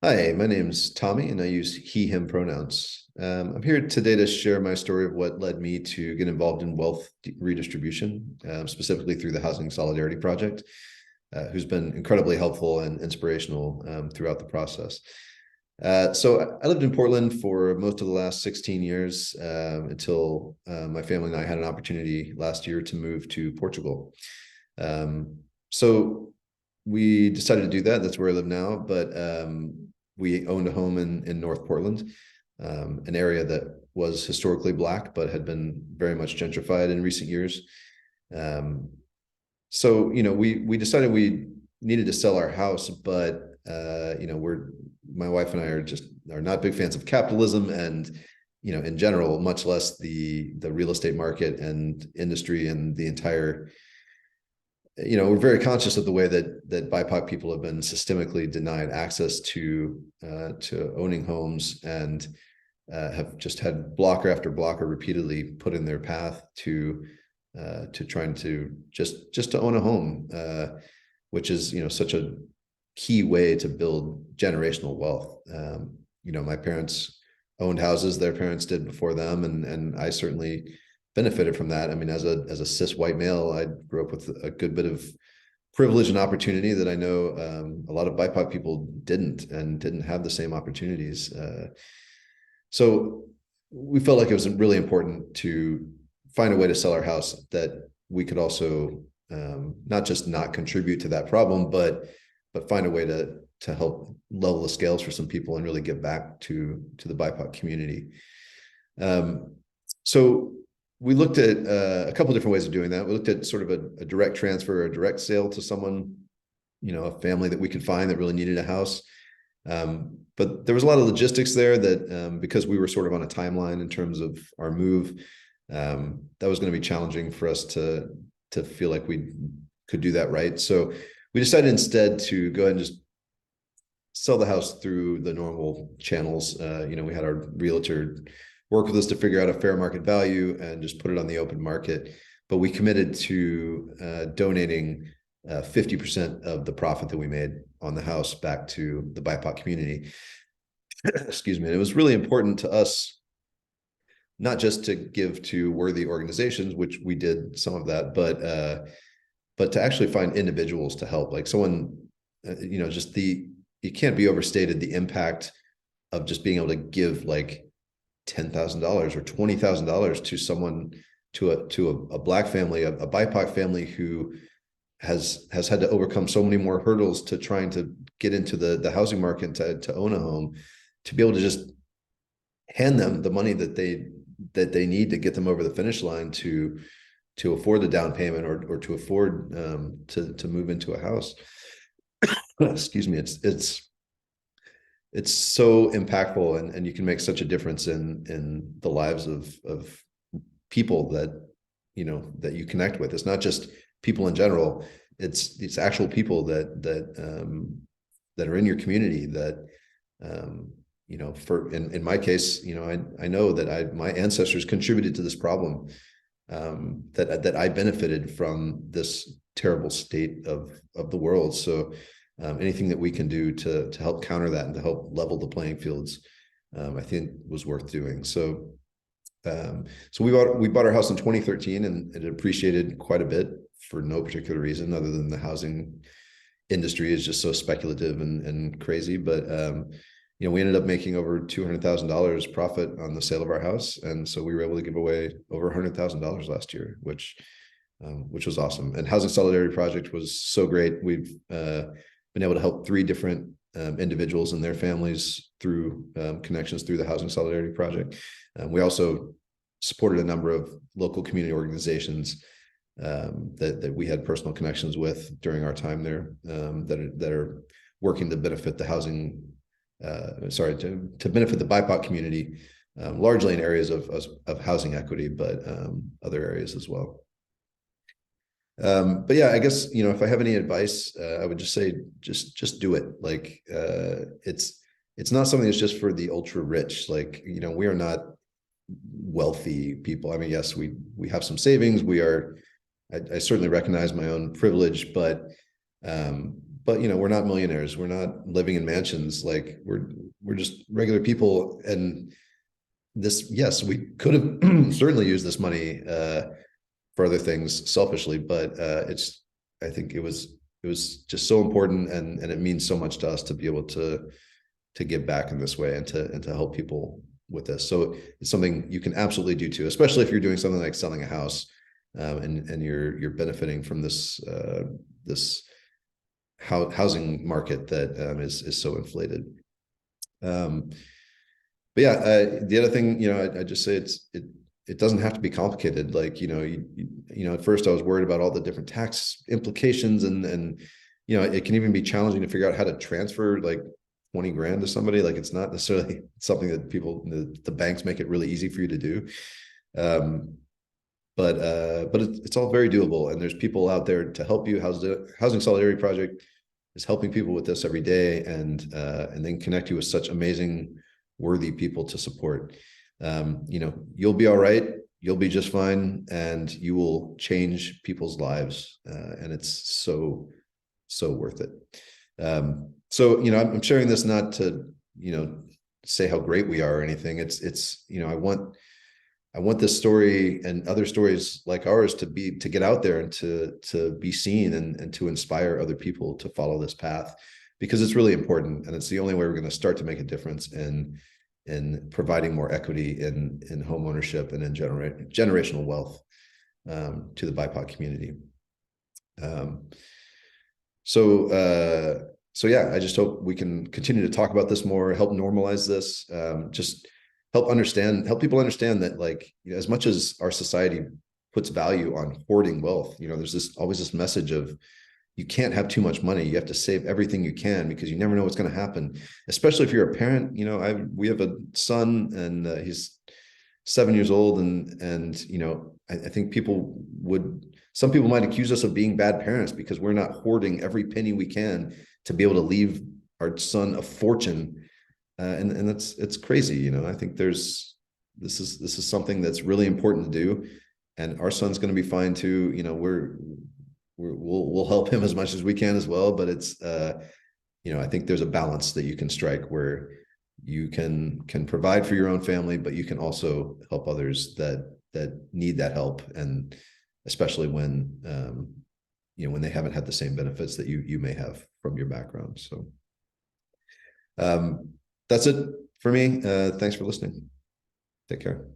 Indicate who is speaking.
Speaker 1: Hi, my name's Tommy, and I use he, him pronouns. I'm here today to share my story of what led me to get involved in wealth redistribution, specifically through the Housing Solidarity Project, who's been incredibly helpful and inspirational throughout the process. So I lived in Portland for most of the last 16 years until my family and I had an opportunity last year to move to Portugal. So we decided to do that. That's where I live now, but we owned a home in North Portland, an area that was historically Black, but had been very much gentrified in recent years. So, we decided we needed to sell our house, but, my wife and I are not big fans of capitalism and, in general, much less the real estate market and industry and the entire, we're very conscious of the way that BIPOC people have been systemically denied access to owning homes and have just had blocker after blocker repeatedly put in their path to trying to just to own a home, which is such a key way to build generational wealth. My parents owned houses their parents did before them, and I certainly benefited from that. I mean, as a cis white male, I grew up with a good bit of privilege and opportunity that I know a lot of BIPOC people didn't have the same opportunities. So we felt like it was really important to find a way to sell our house that we could also not just not contribute to that problem, but find a way to help level the scales for some people and really give back to the BIPOC community. So we looked at a couple of different ways of doing that. We looked at sort of a direct transfer, a direct sale to someone, a family that we could find that really needed a house. But there was a lot of logistics there that because we were sort of on a timeline in terms of our move, that was going to be challenging for us to feel like we could do that right. So we decided instead to go ahead and just sell the house through the normal channels. We had our realtor work with us to figure out a fair market value and just put it on the open market. But we committed to donating 50% of the profit that we made on the house back to the BIPOC community. Excuse me. And it was really important to us, not just to give to worthy organizations, which we did some of that, but to actually find individuals to help. Like someone, it can't be overstated the impact of just being able to give like $10,000 or $20,000 to someone, to a Black family, a BIPOC family who has had to overcome so many more hurdles to trying to get into the housing market to own a home, to be able to just hand them the money that they need to get them over the finish line to afford the down payment or to afford to move into a house. Excuse me. It's so impactful, and you can make such a difference in the lives of people that you connect with. It's not just people in general. It's actual people that are in your community that in my case, I know that my ancestors contributed to this problem, that I benefited from this terrible state of the world. So anything that we can do to help counter that and to help level the playing fields, I think was worth doing. So we bought our house in 2013, and it appreciated quite a bit for no particular reason other than the housing industry is just so speculative and crazy. But we ended up making over $200,000 profit on the sale of our house, and so we were able to give away over $100,000 last year, which was awesome. And Housing Solidarity Project was so great. We've been able to help 3 different individuals and their families through connections through the Housing Solidarity Project. We also supported a number of local community organizations that we had personal connections with during our time there, that are working to benefit the to benefit the BIPOC community, largely in areas of housing equity, but other areas as well. But yeah, I guess, if I have any advice, I would just say, just do it. Like, it's not something that's just for the ultra rich. Like, we are not wealthy people. I mean, yes, we have some savings. I certainly recognize my own privilege, but but we're not millionaires. We're not living in mansions. Like we're just regular people. And this, yes, we could have certainly used this money for other things selfishly, but I think it was just so important, and it means so much to us to be able to give back in this way and to help people with this. So it's something you can absolutely do too, especially if you're doing something like selling a house, and you're benefiting from this housing market that is so inflated. But yeah, the other thing, I just say it doesn't have to be complicated. Like, at first I was worried about all the different tax implications, and it can even be challenging to figure out how to transfer like 20 grand to somebody. Like, it's not necessarily something that the banks make it really easy for you to do. But it's all very doable, and there's people out there to help you. Housing Solidarity Project is helping people with this every day, and then connect you with such amazing, worthy people to support. You'll be all right. You'll be just fine, and you will change people's lives. And it's so worth it. So, I'm sharing this not to, say how great we are or anything. It's, I want this story and other stories like ours to get out there and to be seen, and to inspire other people to follow this path, because it's really important. And it's the only way we're going to start to make a difference in providing more equity in home ownership and in generational wealth to the BIPOC community. So yeah, I just hope we can continue to talk about this more, help normalize this, just help people understand that, like, as much as our society puts value on hoarding wealth, there's always this message of, you can't have too much money. You have to save everything you can, because you never know what's going to happen, especially if you're a parent. We have a son, and he's 7 years old, and I think some people might accuse us of being bad parents because we're not hoarding every penny we can to be able to leave our son a fortune. And it's crazy. I think this is something that's really important to do, and our son's going to be fine too. We'll help him as much as we can as well, but it's I think there's a balance that you can strike where you can provide for your own family, but you can also help others that need that help, and especially when when they haven't had the same benefits that you may have from your background. So that's it for me. Thanks for listening. Take care.